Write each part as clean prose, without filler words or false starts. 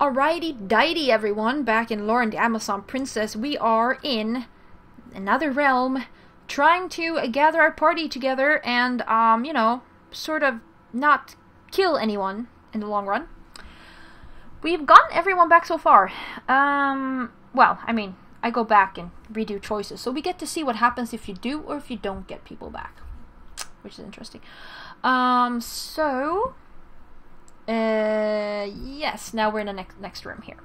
Alrighty dighty everyone, back in Loren the Amazon Princess, we are in another realm, trying to gather our party together and, you know, sort of not kill anyone in the long run. We've gotten everyone back so far. Well, I mean, I go back and redo choices, so we get to see what happens if you do or if you don't get people back, which is interesting. Yes, now we're in the next room here.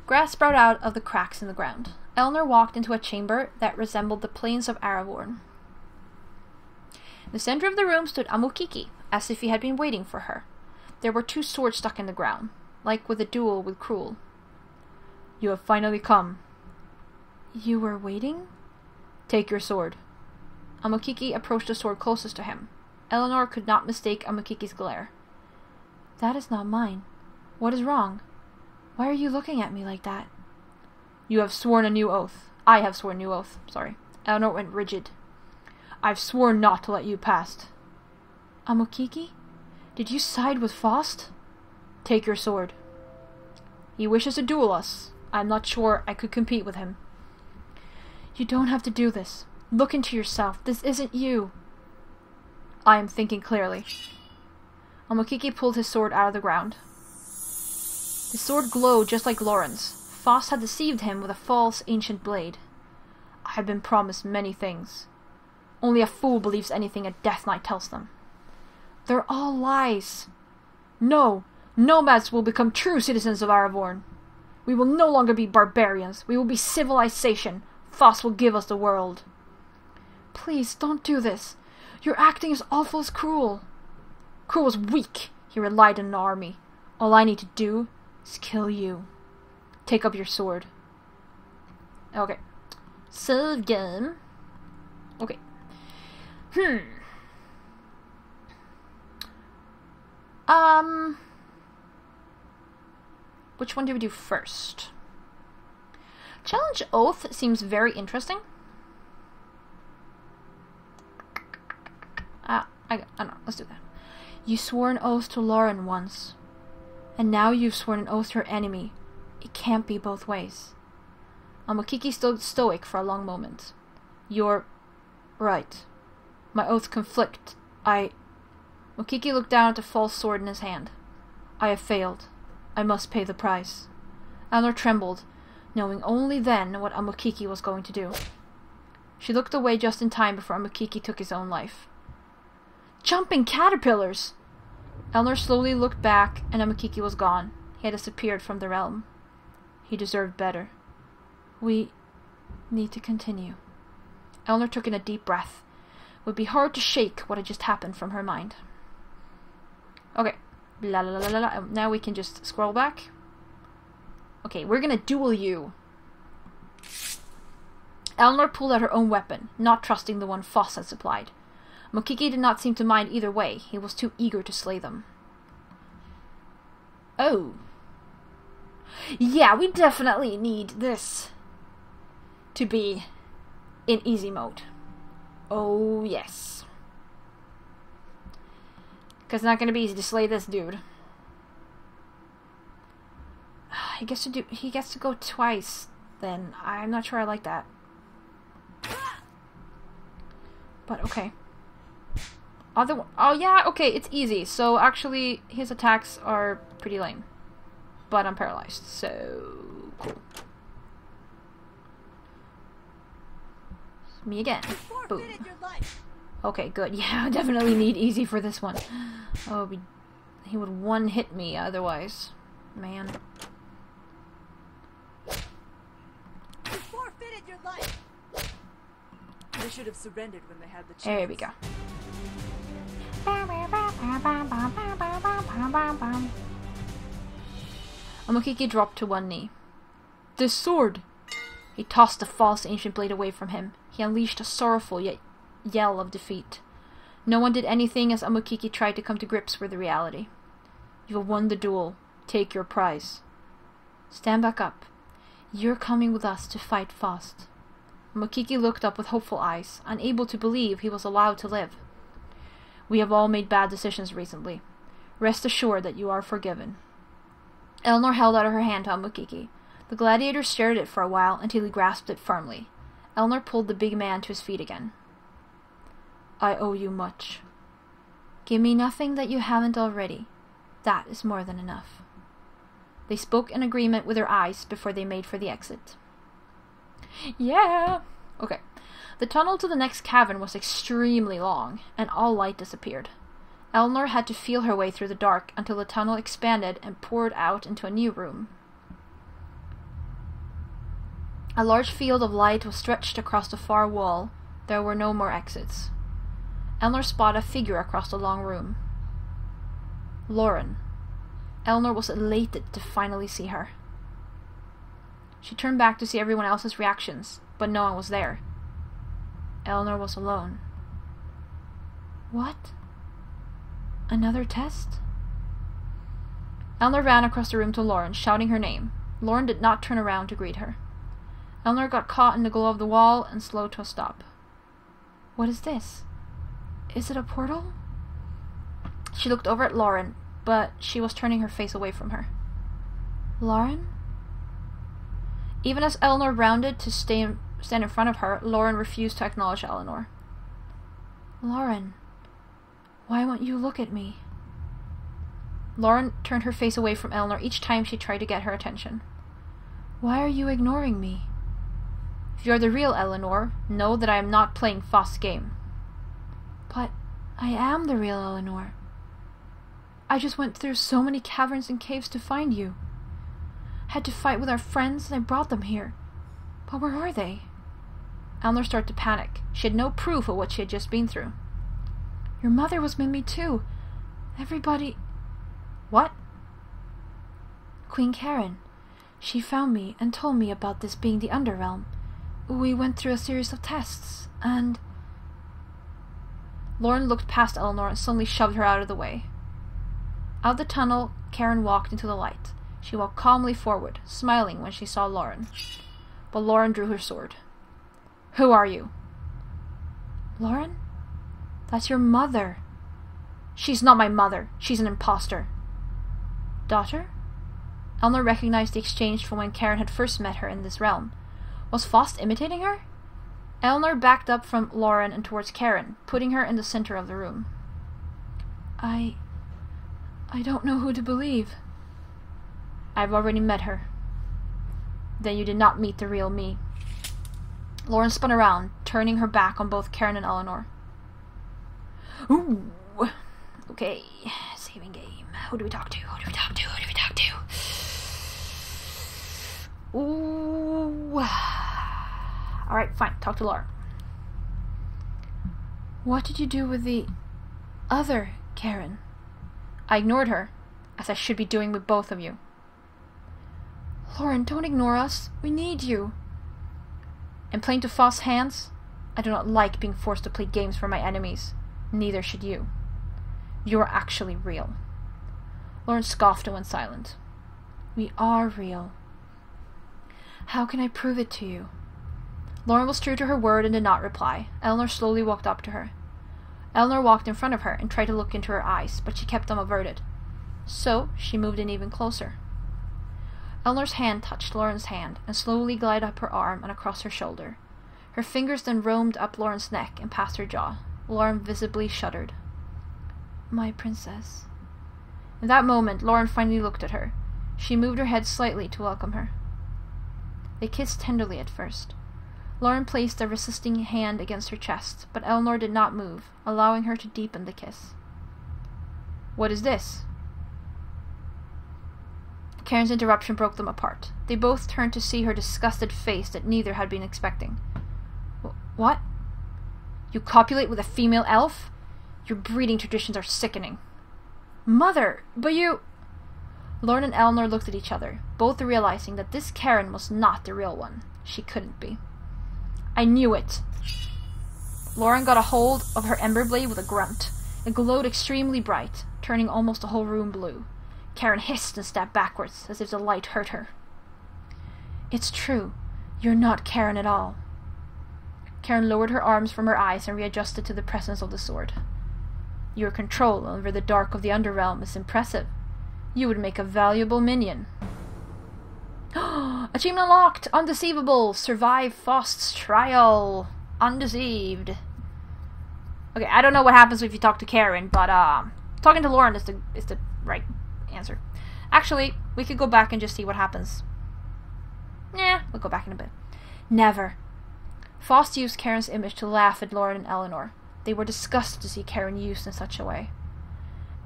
Grass sprouted out of the cracks in the ground. Eleanor walked into a chamber that resembled the plains of Aravorn. In the center of the room stood Amokiki, as if he had been waiting for her. There were 2 swords stuck in the ground, like with a duel with Cruel. You have finally come. You were waiting? Take your sword. Amokiki approached the sword closest to him. Eleanor could not mistake Amokiki's glare. That is not mine. What is wrong? Why are you looking at me like that? You have sworn a new oath. I have sworn a new oath. Sorry. Eleanor went rigid. I've sworn not to let you pass. Amokiki? Did you side with Fost? Take your sword. He wishes to duel us. I'm not sure I could compete with him. You don't have to do this. Look into yourself. This isn't you. I am thinking clearly. Amokiki pulled his sword out of the ground. The sword glowed just like Loren's. Fost had deceived him with a false ancient blade. I have been promised many things. Only a fool believes anything a Death Knight tells them. They're all lies. No, nomads will become true citizens of Aravorn. We will no longer be barbarians. We will be civilization. Fost will give us the world. Please, don't do this. You're acting as awful as Cruel. Cruel was weak. He relied on an army. All I need to do is kill you. Take up your sword. Okay. Save game. Okay. Which one do we do first? Challenge Oath seems very interesting. I don't know. Let's do that. You swore an oath to Loren once, and now you've sworn an oath to her enemy. It can't be both ways. Amokiki stood stoic for a long moment. You're right. My oaths conflict. Amokiki looked down at the false sword in his hand. I have failed. I must pay the price. Eleanor trembled, knowing only then what Amokiki was going to do. She looked away just in time before Amokiki took his own life. Jumping caterpillars! Eleanor slowly looked back, and Amokiki was gone. He had disappeared from the realm. He deserved better. We need to continue. Eleanor took in a deep breath. It would be hard to shake what had just happened from her mind. Okay. La la la la la. Now we can just scroll back. Okay, we're gonna duel you. Eleanor pulled out her own weapon, not trusting the one Fost had supplied. Amokiki did not seem to mind either way. He was too eager to slay them. Oh. Yeah, we definitely need this to be in easy mode. Oh, yes. Because it's not going to be easy to slay this dude. He gets to go twice, then. I'm not sure I like that. But, okay. Oh yeah, okay, it's easy. So actually, his attacks are pretty lame. But I'm paralyzed, so cool. Me again. Boom. Okay, good. Yeah, I definitely need easy for this one. Oh, he would one-hit me otherwise. Man. You forfeited your life. They should have surrendered when they had the chance. There we go. Amokiki dropped to one knee. This sword! He tossed the false ancient blade away from him. He unleashed a sorrowful yell of defeat. No one did anything as Amokiki tried to come to grips with the reality. You have won the duel. Take your prize. Stand back up. You're coming with us to fight Fost. Amokiki looked up with hopeful eyes, unable to believe he was allowed to live. We have all made bad decisions recently. Rest assured that you are forgiven. Eleanor held out her hand to Al-Mukiki. The gladiator stared at it for a while until he grasped it firmly. Eleanor pulled the big man to his feet again. I owe you much. Give me nothing that you haven't already. That is more than enough. They spoke in agreement with their eyes before they made for the exit. Yeah! Okay. The tunnel to the next cavern was extremely long, and all light disappeared. Eleanor had to feel her way through the dark until the tunnel expanded and poured out into a new room. A large field of light was stretched across the far wall. There were no more exits. Eleanor spotted a figure across the long room. Loren. Eleanor was elated to finally see her. She turned back to see everyone else's reactions, but no one was there. Eleanor was alone. What? Another test? Eleanor ran across the room to Loren, shouting her name. Loren did not turn around to greet her. Eleanor got caught in the glow of the wall and slowed to a stop. What is this? Is it a portal? She looked over at Loren, but she was turning her face away from her. Loren? Even as Eleanor rounded to stand in front of her, Loren refused to acknowledge Eleanor. Loren, why won't you look at me? Loren turned her face away from Eleanor each time she tried to get her attention. Why are you ignoring me? If you're the real Eleanor, know that I am not playing Fost's game. But I am the real Eleanor. I just went through so many caverns and caves to find you. Had to fight with our friends and I brought them here. But where are they? Eleanor started to panic. She had no proof of what she had just been through. Your mother was with me too. Everybody... What? Queen Karen. She found me and told me about this being the Underrealm. We went through a series of tests, and... Loren looked past Eleanor and suddenly shoved her out of the way. Out the tunnel, Karen walked into the light. She walked calmly forward, smiling when she saw Loren. But Loren drew her sword. Who are you? Loren? That's your mother. She's not my mother. She's an imposter. Daughter? Eleanor recognized the exchange from when Karen had first met her in this realm. Was Fost imitating her? Eleanor backed up from Loren and towards Karen, putting her in the center of the room. I don't know who to believe. I've already met her. Then you did not meet the real me. Loren spun around, turning her back on both Karen and Eleanor. Ooh. Okay. Saving game. Who do we talk to? Who do we talk to? Who do we talk to? Ooh. Alright, fine. Talk to Loren. What did you do with the other Karen? I ignored her, as I should be doing with both of you. Loren, don't ignore us. We need you. And playing to Fost's hands? I do not like being forced to play games for my enemies. Neither should you. You are actually real. Loren scoffed and went silent. We are real. How can I prove it to you? Loren was true to her word and did not reply. Eleanor slowly walked up to her. Eleanor walked in front of her and tried to look into her eyes, but she kept them averted. So, she moved in even closer. Eleanor's hand touched Loren's hand and slowly glided up her arm and across her shoulder. Her fingers then roamed up Loren's neck and past her jaw. Loren visibly shuddered. My princess. In that moment, Loren finally looked at her. She moved her head slightly to welcome her. They kissed tenderly at first. Loren placed a resisting hand against her chest, but Eleanor did not move, allowing her to deepen the kiss. What is this? Karen's interruption broke them apart. They both turned to see her disgusted face that neither had been expecting. What? You copulate with a female elf? Your breeding traditions are sickening. Mother, but you... Loren and Eleanor looked at each other, both realizing that this Karen was not the real one. She couldn't be. I knew it. Loren got a hold of her ember blade with a grunt. It glowed extremely bright, turning almost the whole room blue. Karen hissed and stepped backwards, as if the light hurt her. It's true. You're not Karen at all. Karen lowered her arms from her eyes and readjusted to the presence of the sword. Your control over the dark of the Underrealm is impressive. You would make a valuable minion. Achievement unlocked! Undeceivable! Survive Fost's trial! Undeceived. Okay, I don't know what happens if you talk to Karen, but talking to Loren is the right answer. Actually, we could go back and just see what happens. Nah, we'll go back in a bit. Never. Fost used Karen's image to laugh at Loren and Eleanor. They were disgusted to see Karen used in such a way.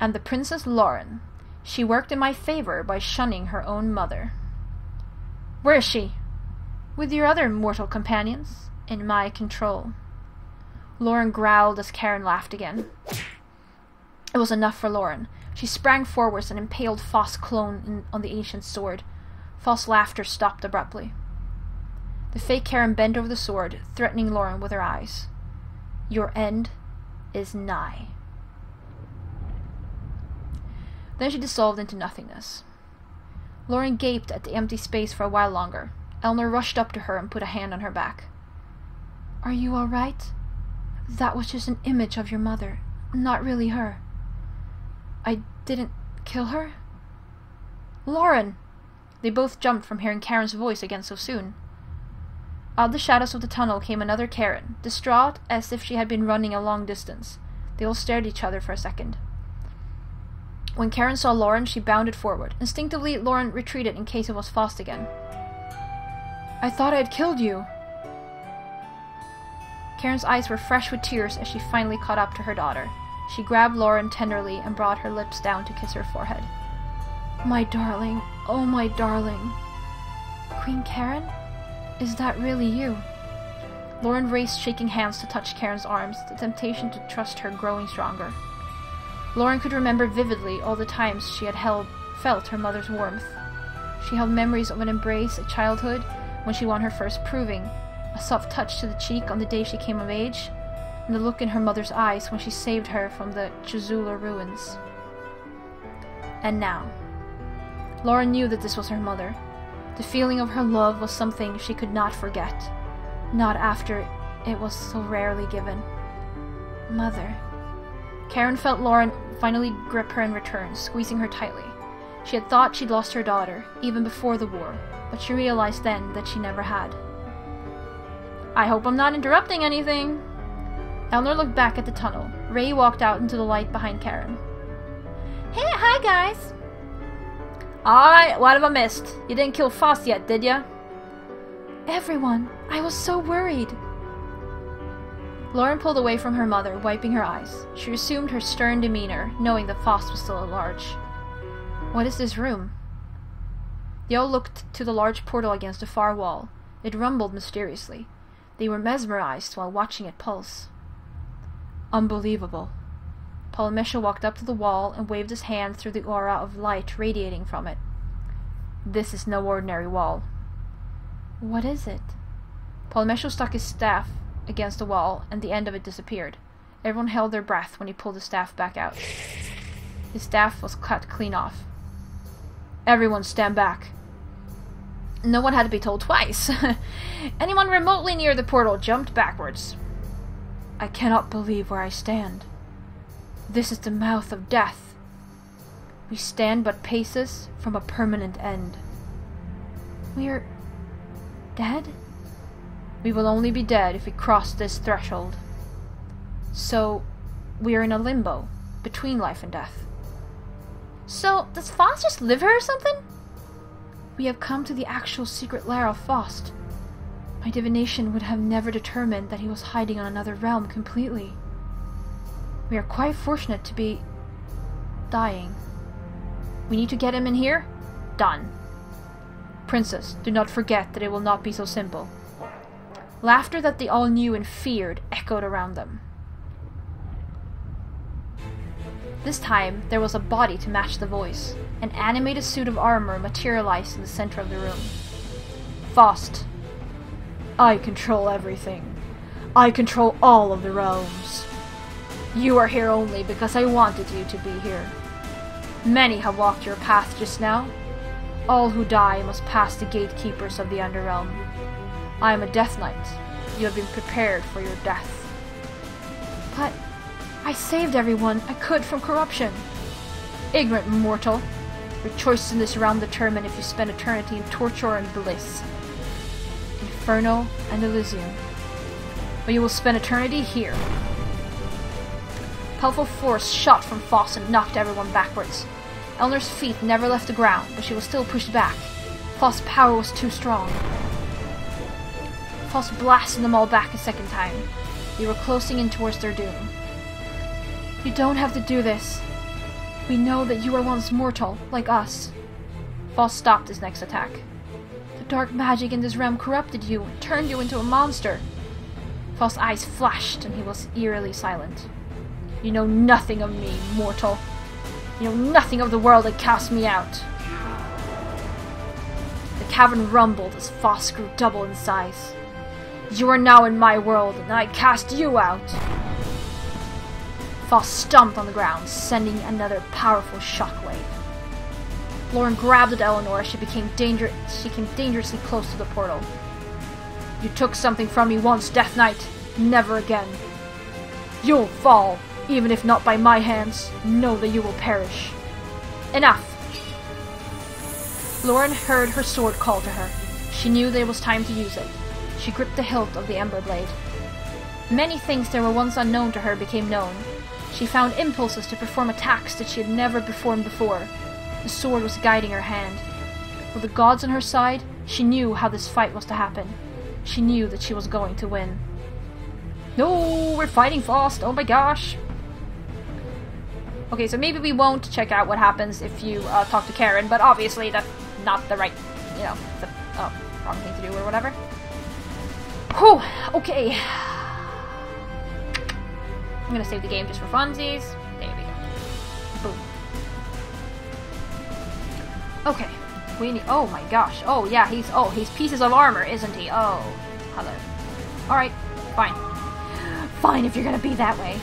And the Princess Loren. She worked in my favor by shunning her own mother. Where is she? With your other mortal companions. In my control. Loren growled as Karen laughed again. It was enough for Loren. She sprang forwards and impaled Fost's clone on the ancient sword. Fost's laughter stopped abruptly. The fake Karen bent over the sword, threatening Loren with her eyes. Your end is nigh. Then she dissolved into nothingness. Loren gaped at the empty space for a while longer. Eleanor rushed up to her and put a hand on her back. Are you all right? That was just an image of your mother, not really her. I didn't kill her? Loren! They both jumped from hearing Karen's voice again so soon. Out of the shadows of the tunnel came another Karen, distraught as if she had been running a long distance. They all stared at each other for a second. When Karen saw Loren, she bounded forward. Instinctively, Loren retreated in case it was Fost again. I thought I had killed you. Karen's eyes were fresh with tears as she finally caught up to her daughter. She grabbed Loren tenderly and brought her lips down to kiss her forehead. My darling, oh my darling. Queen Karen? Is that really you? Loren raced, shaking hands to touch Karen's arms, the temptation to trust her growing stronger. Loren could remember vividly all the times she had felt her mother's warmth. She held memories of an embrace at childhood when she won her first proving, a soft touch to the cheek on the day she came of age, and the look in her mother's eyes when she saved her from the Chizula ruins. And now, Loren knew that this was her mother. The feeling of her love was something she could not forget, not after it was so rarely given. Mother. Karen felt Loren finally grip her in return, squeezing her tightly. She had thought she'd lost her daughter, even before the war, but she realized then that she never had. I hope I'm not interrupting anything. Eleanor looked back at the tunnel. Ray walked out into the light behind Karen. Hey, hi guys! Alright, what have I missed? You didn't kill Fost yet, did ya? Everyone, I was so worried. Loren pulled away from her mother, wiping her eyes. She resumed her stern demeanor, knowing that Fost was still at large. What is this room? They all looked to the large portal against the far wall. It rumbled mysteriously. They were mesmerized while watching it pulse. Unbelievable. Polymecia walked up to the wall and waved his hand through the aura of light radiating from it. This is no ordinary wall. What is it? Polymecia stuck his staff against the wall, and the end of it disappeared. Everyone held their breath when he pulled his staff back out. His staff was cut clean off. Everyone stand back. No one had to be told twice. Anyone remotely near the portal jumped backwards. I cannot believe where I stand. This is the mouth of death. We stand but paces from a permanent end. We're dead? We will only be dead if we cross this threshold. So, we are in a limbo, between life and death. So, does Fost just live here or something? We have come to the actual secret lair of Fost. My divination would have never determined that he was hiding on another realm completely. We are quite fortunate to be dying. We need to get him in here? Done. Princess, do not forget that it will not be so simple. Laughter that they all knew and feared echoed around them. This time, there was a body to match the voice. An animated suit of armor materialized in the center of the room. Fost. I control everything. I control all of the realms. You are here only because I wanted you to be here. Many have walked your path just now. All who die must pass the gatekeepers of the Underrealm. I am a Death Knight. You have been prepared for your death. But I saved everyone I could from corruption. Ignorant mortal. Your choices in this realm determine if you spend eternity in torture and bliss. Inferno and Elysium. But you will spend eternity here. Powerful force shot from Fost and knocked everyone backwards. Eleanor's feet never left the ground, but she was still pushed back. Fost's power was too strong. Fost blasted them all back a second time. They were closing in towards their doom. You don't have to do this. We know that you were once mortal, like us. Fost stopped his next attack. The dark magic in this realm corrupted you, turned you into a monster. Fost's eyes flashed, and he was eerily silent. You know nothing of me, mortal. You know nothing of the world that cast me out. The cavern rumbled as Fost grew double in size. You are now in my world, and I cast you out. Fost stomped on the ground, sending another powerful shockwave. Loren grabbed at Eleanor as she came dangerously close to the portal. You took something from me once, Death Knight. Never again. You'll fall, even if not by my hands. Know that you will perish. Enough! Loren heard her sword call to her. She knew that it was time to use it. She gripped the hilt of the ember blade. Many things that were once unknown to her became known. She found impulses to perform attacks that she had never performed before. The sword was guiding her hand. With the gods on her side, she knew how this fight was to happen. She knew that she was going to win. No, we're fighting Fost. Oh my gosh. Okay, so maybe we won't check out what happens if you talk to Karen, but obviously that's not the right, the wrong thing to do or whatever. Whew, okay. I'm gonna save the game just for funsies. There we go. Boom. Okay. We need, oh my gosh. Oh yeah, he's pieces of armor, isn't he? Oh, hello. Alright, fine. Fine if you're gonna be that way.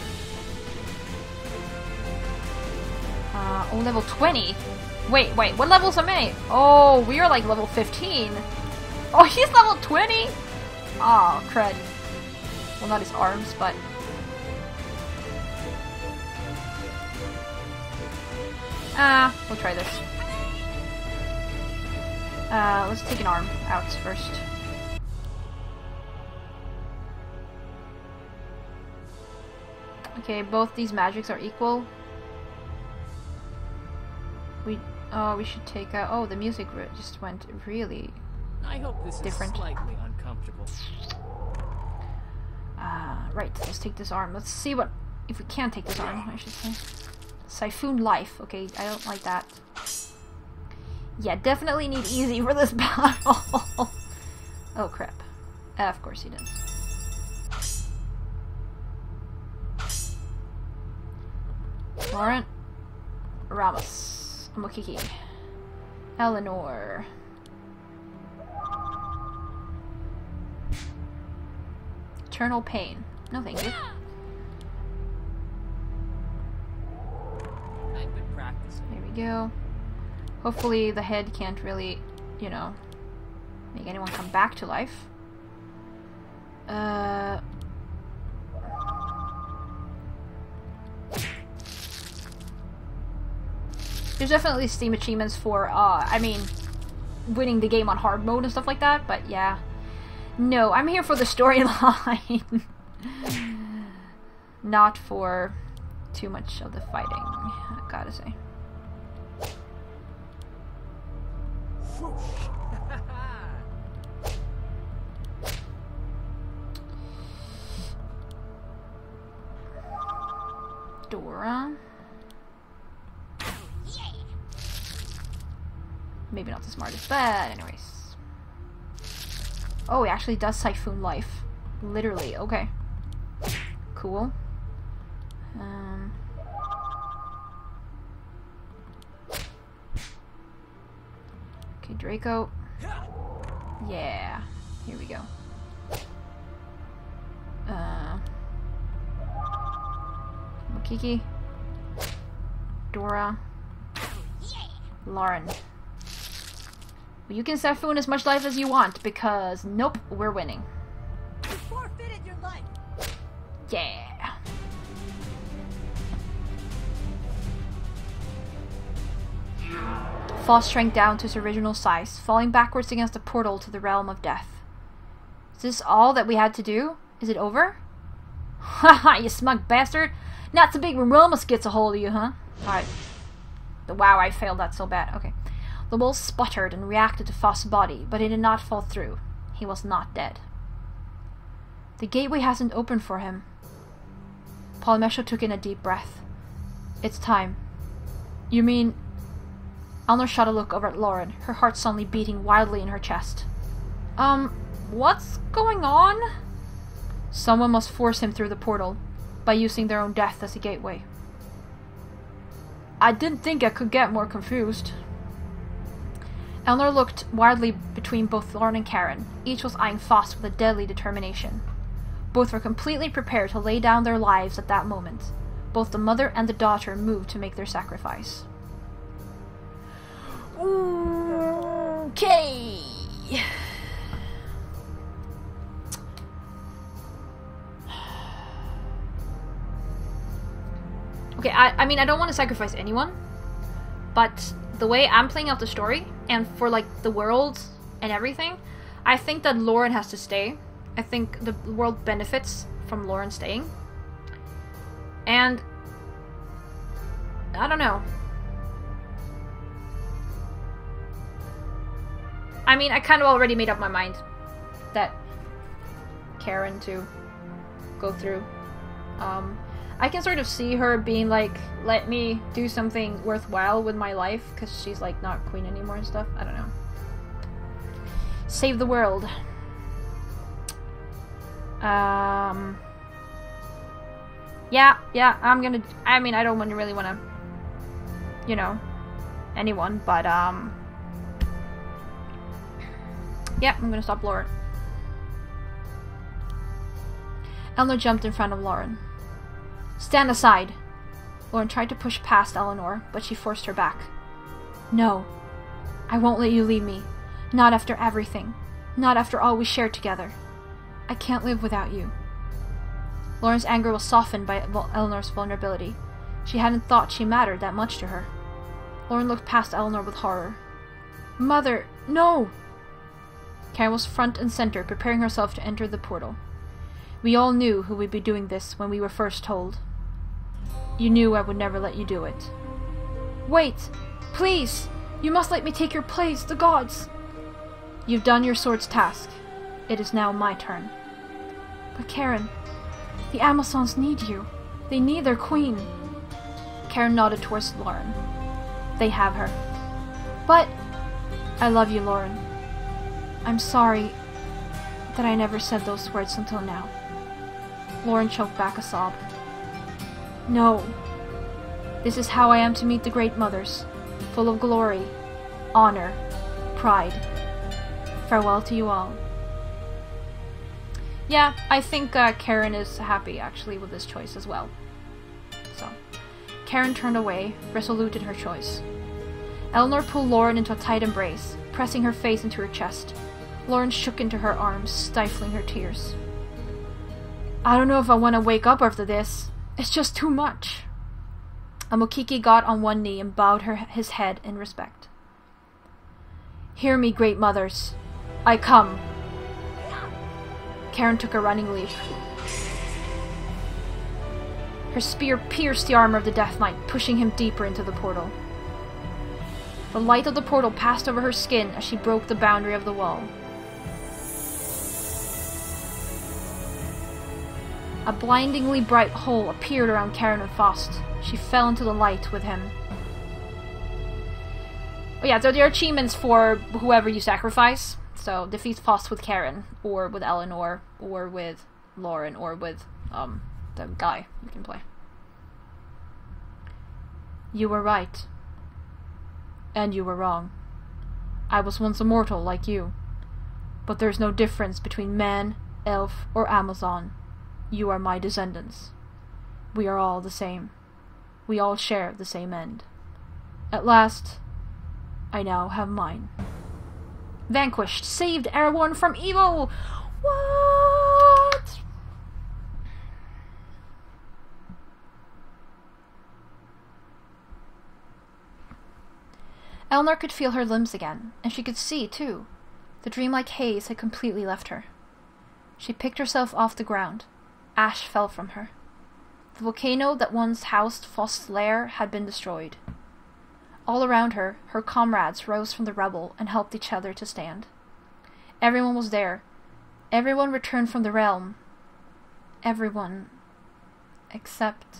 Oh, level 20. Wait, what levels am I? Oh, we are like level 15. Oh, he's level 20? Oh, crud. Well, not his arms, but... we'll try this. Let's take an arm out first. Okay, both these magics are equal. We should take oh, the music just went really I hope this different. Is slightly uncomfortable. Right, let's take this arm. Let's see what, if we can take this arm, I should say. Siphon Life. Okay, I don't like that. Yeah, definitely need easy for this battle. Oh crap. Of course he does. Loren. Ramos. Mokiki. Eleanor. Eternal Pain. No thank you. I've been practicing. There we go. Hopefully the head can't really, make anyone come back to life. There's definitely Steam achievements for, winning the game on hard mode and stuff like that, but yeah. No, I'm here for the storyline. Not for too much of the fighting, I gotta say. Dora. Maybe not the smartest, but anyways. Oh, it actually does Siphon Life. Literally, okay. Cool. Okay, Draco. Yeah. Here we go. Mokiki. Dora. Loren. You can Siphon as much life as you want, because nope, we're winning. You forfeited your life. Yeah. Fost shrank down to its original size, falling backwards against the portal to the realm of death. Is this all that we had to do? Is it over? Haha, you smug bastard! Not so big when Romus gets a hold of you, huh? Alright. Wow, I failed that so bad. Okay. The wolf sputtered and reacted to Fost's body, but it did not fall through. He was not dead. The gateway hasn't opened for him. Polymesha took in a deep breath. It's time. You mean... Eleanor shot a look over at Loren, her heart suddenly beating wildly in her chest. What's going on? Someone must force him through the portal, by using their own death as a gateway. I didn't think I could get more confused. Eleanor looked wildly between both Loren and Karen. Each was eyeing Fost with a deadly determination. Both were completely prepared to lay down their lives at that moment. Both the mother and the daughter moved to make their sacrifice. Okay. Okay, I mean, I don't want to sacrifice anyone, but the way I'm playing out the story, and for, like, the world and everything, I think that Loren has to stay. I think the world benefits from Loren staying. And I don't know. I mean, I kind of already made up my mind that Karen to go through. I can sort of see her being like, let me do something worthwhile with my life, because she's like not queen anymore and stuff. I don't know. Save the world. Yeah, I'm gonna, I mean, I don't really want to, you know, anyone, but, yeah, I'm gonna stop Loren. Eleanor jumped in front of Loren. Stand aside! Loren tried to push past Eleanor, but she forced her back. No. I won't let you leave me. Not after everything. Not after all we shared together. I can't live without you. Loren's anger was softened by Eleanor's vulnerability. She hadn't thought she mattered that much to her. Loren looked past Eleanor with horror. Mother, no! Karen was front and center, preparing herself to enter the portal. We all knew who would be doing this when we were first told. You knew I would never let you do it. Wait! Please! You must let me take your place, the gods! You've done your sword's task. It is now my turn. But Karen, the Amazons need you. They need their queen. Karen nodded towards Loren. They have her. But... I love you, Loren. I'm sorry that I never said those words until now. Loren choked back a sob. No. This is how I am to meet the great mothers, full of glory, honor, pride. Farewell to you all. Yeah, I think Karen is happy, actually, with this choice as well. So, Karen turned away, resolute in her choice. Eleanor pulled Loren into a tight embrace, pressing her face into her chest. Loren shook into her arms, stifling her tears. I don't know if I want to wake up after this. It's just too much. Amokiki got on one knee and bowed his head in respect. Hear me, great mothers. I come. Karen took a running leap. Her spear pierced the armor of the Death Knight, pushing him deeper into the portal. The light of the portal passed over her skin as she broke the boundary of the wall. A blindingly bright hole appeared around Karen and Fost. She fell into the light with him. Oh yeah, so there are achievements for whoever you sacrifice. So, defeat Fost with Karen, or with Eleanor, or with Loren, or with, the guy you can play. You were right. And you were wrong. I was once a mortal like you. But there's no difference between man, elf, or Amazon. You are my descendants. We are all the same. We all share the same end. At last, I now have mine. Vanquished, saved Aragorn from evil! What? Eleanor could feel her limbs again, and she could see, too. The dreamlike haze had completely left her. She picked herself off the ground. Ash fell from her. The volcano that once housed Fost's lair had been destroyed. All around her, her comrades rose from the rubble and helped each other to stand. Everyone was there. Everyone returned from the realm. Everyone. Except...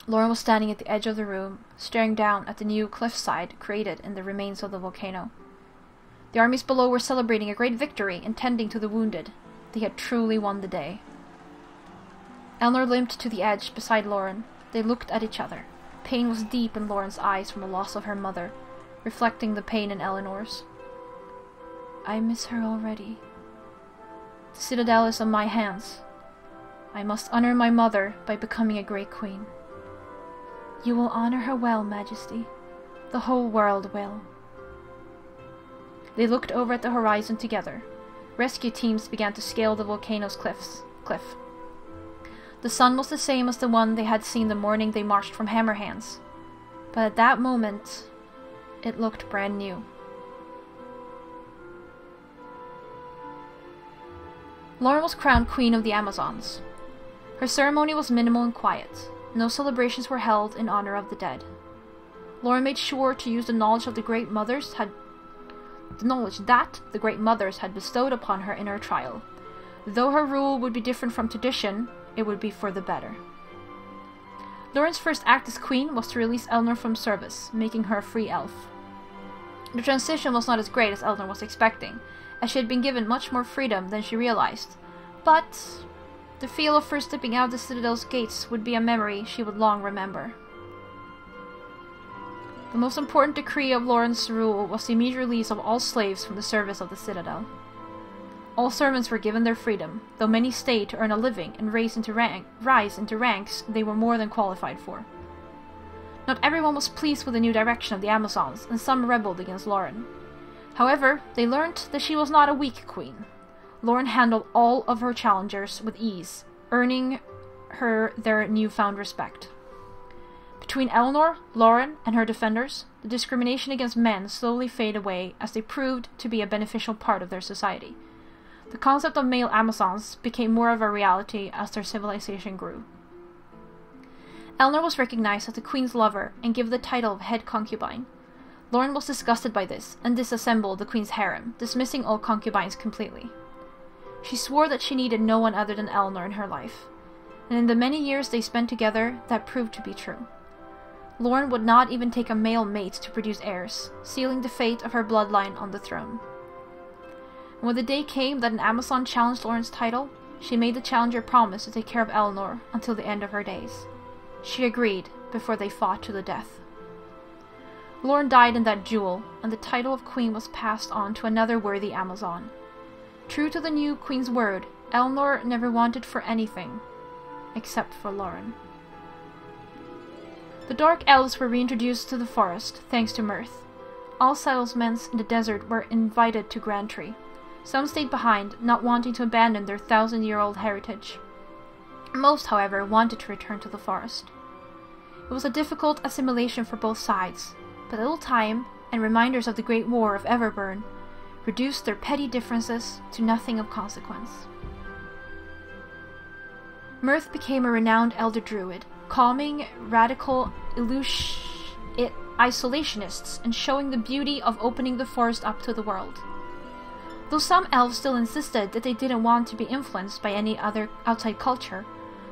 Loren was standing at the edge of the room, staring down at the new cliffside created in the remains of the volcano. The armies below were celebrating a great victory and tending to the wounded. They had truly won the day. Eleanor limped to the edge beside Loren. They looked at each other. Pain was deep in Loren's eyes from the loss of her mother, reflecting the pain in Eleanor's. I miss her already. The citadel is on my hands. I must honor my mother by becoming a great queen. You will honor her well, Majesty. The whole world will. They looked over at the horizon together. Rescue teams began to scale the volcano's cliff. The sun was the same as the one they had seen the morning they marched from Hammerhands. But at that moment, it looked brand new. Loren was crowned Queen of the Amazons. Her ceremony was minimal and quiet. No celebrations were held in honor of the dead. Loren made sure to use the knowledge that the Great Mothers had bestowed upon her in her trial. Though her rule would be different from tradition, it would be for the better. Loren's first act as queen was to release Eleanor from service, making her a free elf. The transition was not as great as Eleanor was expecting, as she had been given much more freedom than she realized, but the feel of first stepping out the citadel's gates would be a memory she would long remember. The most important decree of Loren's rule was the immediate release of all slaves from the service of the citadel. All servants were given their freedom, though many stayed to earn a living and rise into ranks they were more than qualified for. Not everyone was pleased with the new direction of the Amazons, and some rebelled against Loren. However, they learned that she was not a weak queen. Loren handled all of her challengers with ease, earning her their newfound respect. Between Eleanor, Loren, and her defenders, the discrimination against men slowly faded away as they proved to be a beneficial part of their society. The concept of male Amazons became more of a reality as their civilization grew. Eleanor was recognized as the queen's lover and given the title of head concubine. Loren was disgusted by this and disassembled the queen's harem, dismissing all concubines completely. She swore that she needed no one other than Eleanor in her life, and in the many years they spent together, that proved to be true. Loren would not even take a male mate to produce heirs, sealing the fate of her bloodline on the throne. And when the day came that an Amazon challenged Loren's title, she made the challenger promise to take care of Eleanor until the end of her days. She agreed before they fought to the death. Loren died in that duel, and the title of queen was passed on to another worthy Amazon. True to the new queen's word, Eleanor never wanted for anything, except for Loren. The Dark Elves were reintroduced to the forest, thanks to Mirth. All settlements in the desert were invited to Grand Tree. Some stayed behind, not wanting to abandon their 1,000-year-old heritage. Most, however, wanted to return to the forest. It was a difficult assimilation for both sides, but a little time, and reminders of the Great War of Everburn, reduced their petty differences to nothing of consequence. Mirth became a renowned elder druid, calming radical isolationists and showing the beauty of opening the forest up to the world. Though some elves still insisted that they didn't want to be influenced by any other outside culture,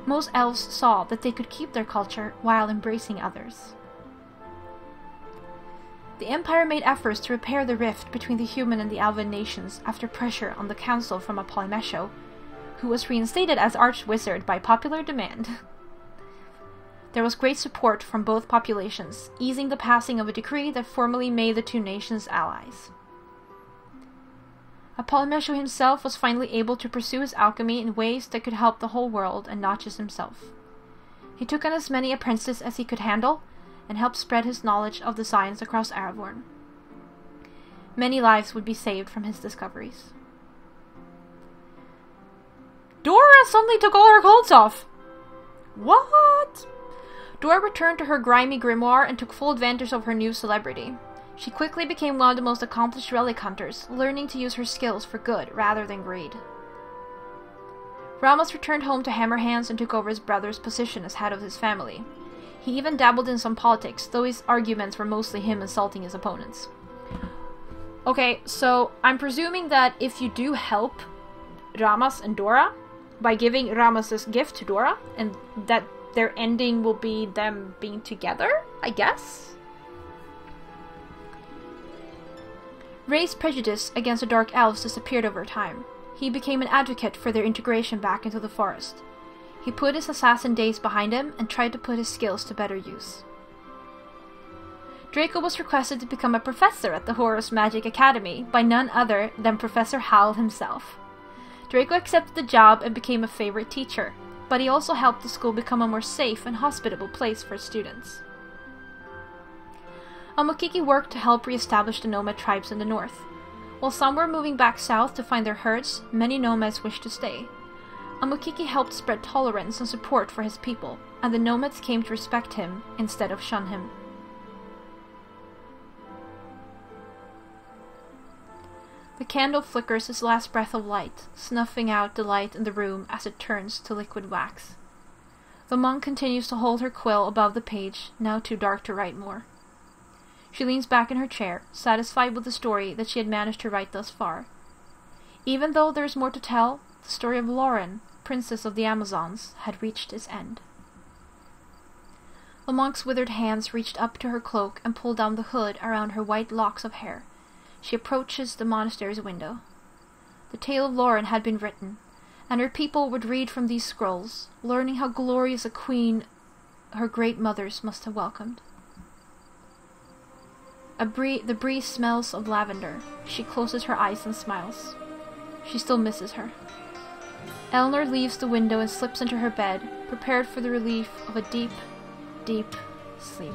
most elves saw that they could keep their culture while embracing others. The Empire made efforts to repair the rift between the human and the elven nations after pressure on the council from a Polymesho, who was reinstated as Archwizard by popular demand. There was great support from both populations, easing the passing of a decree that formally made the two nations allies. Polymesho himself was finally able to pursue his alchemy in ways that could help the whole world and not just himself. He took on as many apprentices as he could handle, and helped spread his knowledge of the science across Aravorn. Many lives would be saved from his discoveries. Dora suddenly took all her clothes off! What? Dora returned to her grimy grimoire and took full advantage of her new celebrity. She quickly became one of the most accomplished relic hunters, learning to use her skills for good rather than greed. Ramos returned home to Hammerhands and took over his brother's position as head of his family. He even dabbled in some politics, though his arguments were mostly him insulting his opponents. Okay, so I'm presuming that if you do help Ramos and Dora by giving Ramos's gift to Dora, and that their ending will be them being together, I guess? Ray's prejudice against the Dark Elves disappeared over time. He became an advocate for their integration back into the forest. He put his assassin days behind him and tried to put his skills to better use. Draco was requested to become a professor at the Horus Magic Academy by none other than Professor Howell himself. Draco accepted the job and became a favorite teacher, but he also helped the school become a more safe and hospitable place for students. Amokiki worked to help re-establish the nomad tribes in the north. While some were moving back south to find their herds, many nomads wished to stay. Amokiki helped spread tolerance and support for his people, and the nomads came to respect him instead of shun him. The candle flickers its last breath of light, snuffing out the light in the room as it turns to liquid wax. The monk continues to hold her quill above the page, now too dark to write more. She leans back in her chair, satisfied with the story that she had managed to write thus far. Even though there is more to tell, the story of Loren, Princess of the Amazons, had reached its end. The monk's withered hands reached up to her cloak and pulled down the hood around her white locks of hair. She approaches the monastery's window. The tale of Loren had been written, and her people would read from these scrolls, learning how glorious a queen her great mothers must have welcomed. The breeze smells of lavender. She closes her eyes and smiles. She still misses her. Eleanor leaves the window and slips into her bed, prepared for the relief of a deep, deep sleep.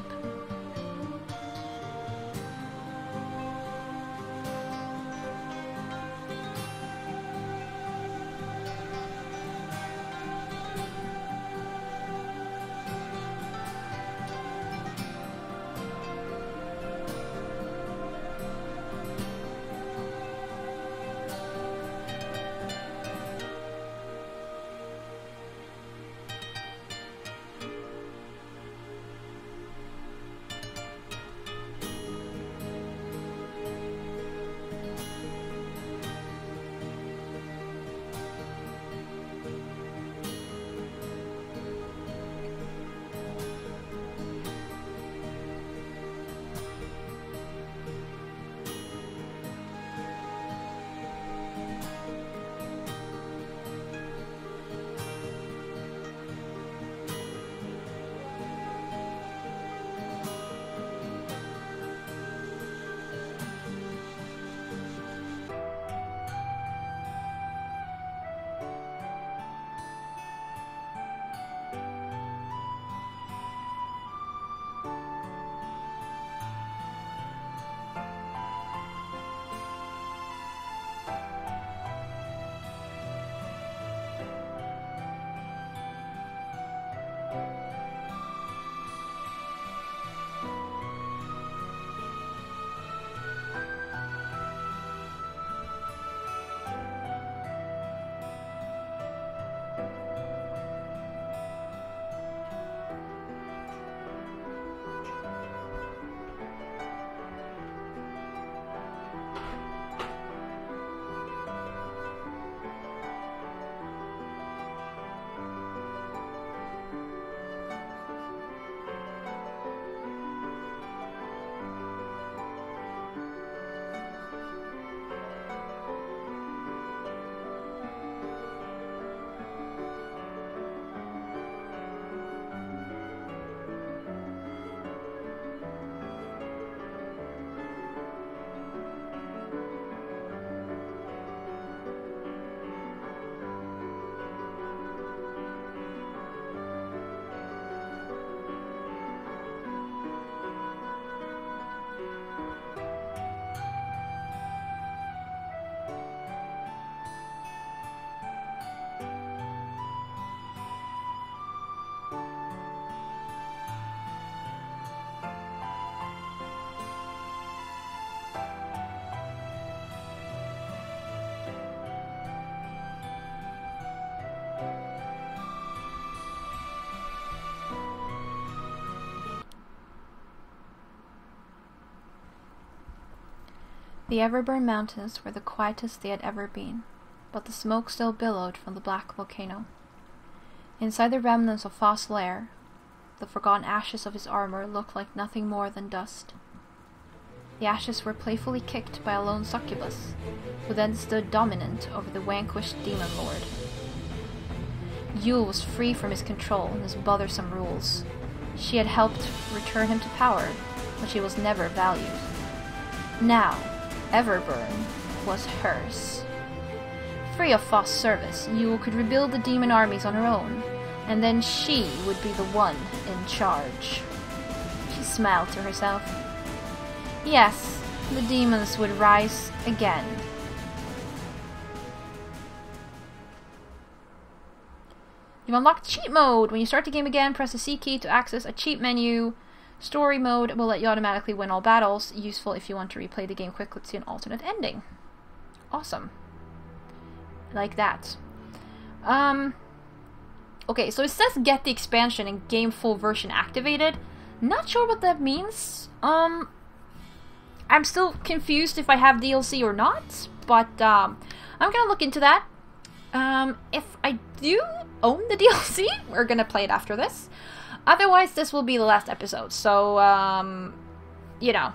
The Everburn Mountains were the quietest they had ever been, but the smoke still billowed from the black volcano. Inside the remnants of Fost's lair, the forgotten ashes of his armor looked like nothing more than dust. The ashes were playfully kicked by a lone succubus, who then stood dominant over the vanquished demon lord. Yule was free from his control and his bothersome rules. She had helped return him to power, but she was never valued. Now, Everburn was hers. Free of Fost's service, Yule could rebuild the demon armies on her own, and then she would be the one in charge. She smiled to herself. Yes, the demons would rise again. You've unlocked cheat mode! When you start the game again, press the C key to access a cheat menu. Story mode will let you automatically win all battles. Useful if you want to replay the game quickly to see an alternate ending. Awesome. Like that. Okay, so it says get the expansion and game full version activated. Not sure what that means. I'm still confused if I have DLC or not, but I'm gonna look into that. If I do own the DLC, we're gonna play it after this. Otherwise, this will be the last episode, so, you know,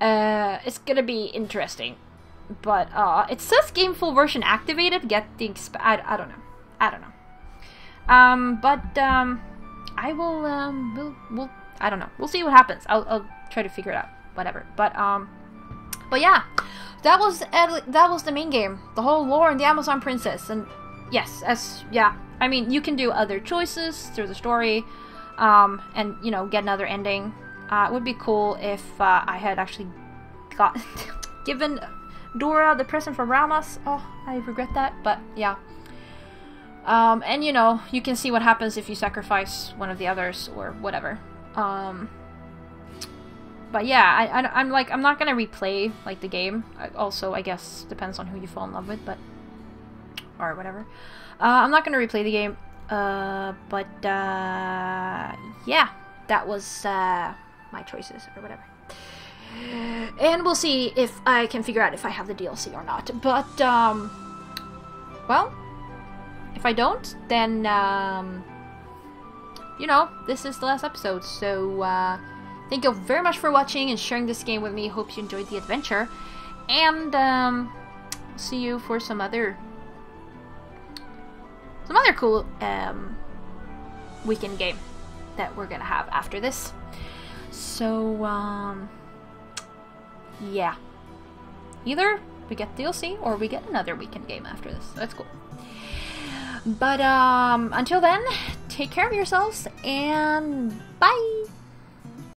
it's gonna be interesting. But, it says game full version activated, get the I don't know. I don't know. I will, we'll, I don't know. We'll see what happens. I'll try to figure it out. Whatever. But yeah. That was the main game. The whole Loren, the Amazon Princess, and yes, yeah. I mean, you can do other choices through the story, and, you know, get another ending. It would be cool if I had actually given Dora the present from Ramos. Oh, I regret that, but yeah. And, you know, you can see what happens if you sacrifice one of the others or whatever. But yeah, I'm not gonna replay, like, the game. Also, I guess, depends on who you fall in love with, but... or whatever. I'm not gonna replay the game, but, yeah, that was, my choices, or whatever. And we'll see if I can figure out if I have the DLC or not. But, well, if I don't, then, you know, this is the last episode, so, thank you very much for watching and sharing this game with me. Hope you enjoyed the adventure, and, see you for some other cool weekend game that we're gonna have after this. So yeah, either we get DLC or we get another weekend game after this. That's cool. But until then, take care of yourselves and bye.